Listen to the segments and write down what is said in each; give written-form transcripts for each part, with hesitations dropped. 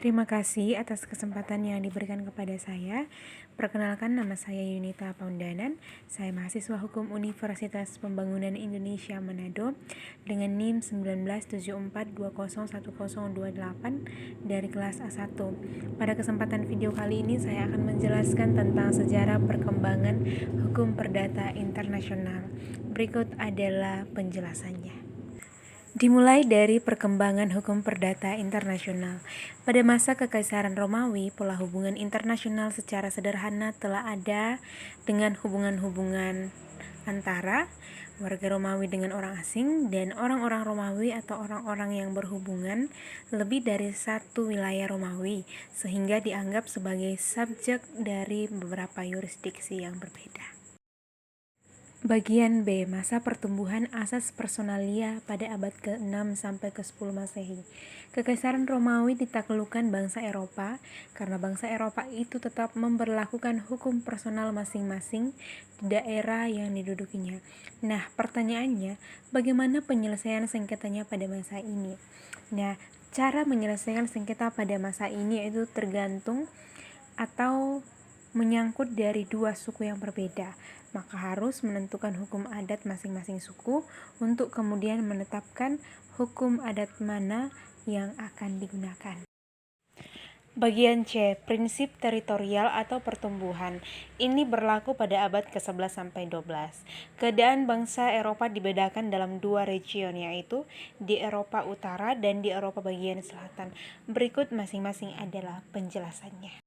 Terima kasih atas kesempatan yang diberikan kepada saya. Perkenalkan, nama saya Yunita Paundanan. Saya mahasiswa Hukum Universitas Pembangunan Indonesia Manado dengan NIM 1974201028 dari kelas A1. Pada kesempatan video kali ini saya akan menjelaskan tentang sejarah perkembangan hukum perdata internasional. Berikut adalah penjelasannya. Dimulai dari perkembangan hukum perdata internasional. Pada masa Kekaisaran Romawi, pola hubungan internasional secara sederhana telah ada dengan hubungan-hubungan antara warga Romawi dengan orang asing dan orang-orang Romawi atau orang-orang yang berhubungan lebih dari satu wilayah Romawi, sehingga dianggap sebagai subjek dari beberapa yurisdiksi yang berbeda. Bagian B. Masa pertumbuhan asas personalia pada abad ke-6 sampai ke-10 Masehi. Kekaisaran Romawi ditaklukkan bangsa Eropa karena bangsa Eropa itu tetap memberlakukan hukum personal masing-masing di daerah yang didudukinya. Nah, pertanyaannya, bagaimana penyelesaian sengketanya pada masa ini? Nah, cara menyelesaikan sengketa pada masa ini itu tergantung atau menyangkut dari dua suku yang berbeda, maka harus menentukan hukum adat masing-masing suku untuk kemudian menetapkan hukum adat mana yang akan digunakan. Bagian C. Prinsip teritorial atau pertumbuhan. Ini berlaku pada abad ke-11 sampai 12. Keadaan bangsa Eropa dibedakan dalam dua region, yaitu di Eropa Utara dan di Eropa bagian selatan. Berikut masing-masing adalah penjelasannya.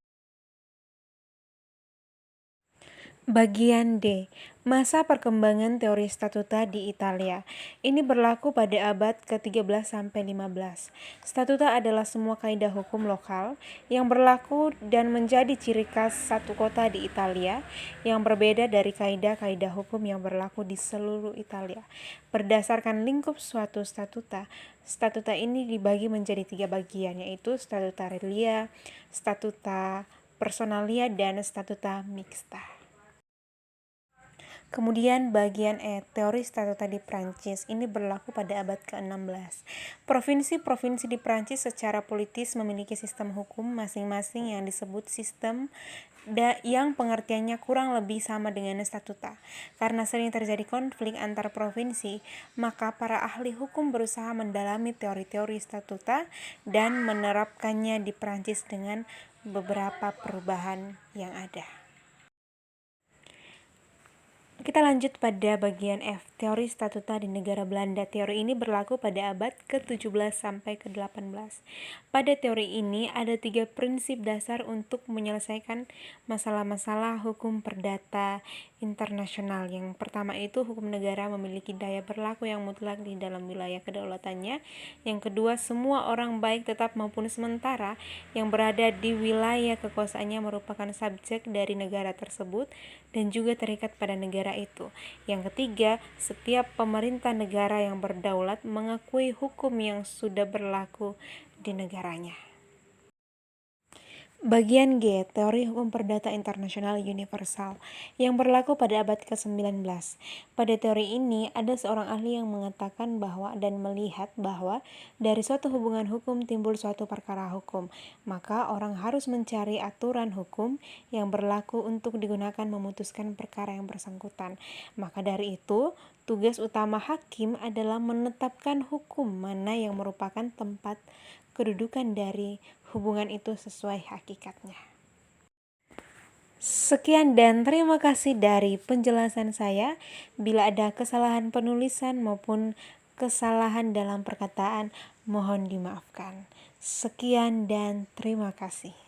Bagian D. Masa perkembangan teori statuta di Italia. Ini berlaku pada abad ke-13 sampai 15. Statuta adalah semua kaidah hukum lokal yang berlaku dan menjadi ciri khas satu kota di Italia yang berbeda dari kaidah-kaidah hukum yang berlaku di seluruh Italia. Berdasarkan lingkup suatu statuta, statuta ini dibagi menjadi 3 bagian, yaitu statuta relia, statuta personalia, dan statuta mixta. Kemudian bagian E, teori statuta di Prancis. Ini berlaku pada abad ke-16. Provinsi-provinsi di Prancis secara politis memiliki sistem hukum masing-masing yang disebut sistem yang pengertiannya kurang lebih sama dengan statuta. Karena sering terjadi konflik antar provinsi, maka para ahli hukum berusaha mendalami teori-teori statuta dan menerapkannya di Prancis dengan beberapa perubahan yang ada. Kita lanjut pada bagian F, teori statuta di negara Belanda. Teori ini berlaku pada abad ke-17 sampai ke-18. Pada teori ini ada 3 prinsip dasar untuk menyelesaikan masalah-masalah hukum perdata internasional. Yang pertama itu hukum negara memiliki daya berlaku yang mutlak di dalam wilayah kedaulatannya. Yang kedua, semua orang baik tetap maupun sementara yang berada di wilayah kekuasaannya merupakan subjek dari negara tersebut dan juga terikat pada negara itu. Yang ketiga, setiap pemerintah negara yang berdaulat mengakui hukum yang sudah berlaku di negaranya. Bagian G, teori hukum perdata internasional universal yang berlaku pada abad ke-19. Pada teori ini ada seorang ahli yang mengatakan bahwa dan melihat bahwa dari suatu hubungan hukum timbul suatu perkara hukum, maka orang harus mencari aturan hukum yang berlaku untuk digunakan memutuskan perkara yang bersangkutan. Maka dari itu, tugas utama hakim adalah menetapkan hukum mana yang merupakan tempat kedudukan dari hubungan itu sesuai hakikatnya. Sekian dan terima kasih dari penjelasan saya. Bila ada kesalahan penulisan maupun kesalahan dalam perkataan, mohon dimaafkan. Sekian dan terima kasih.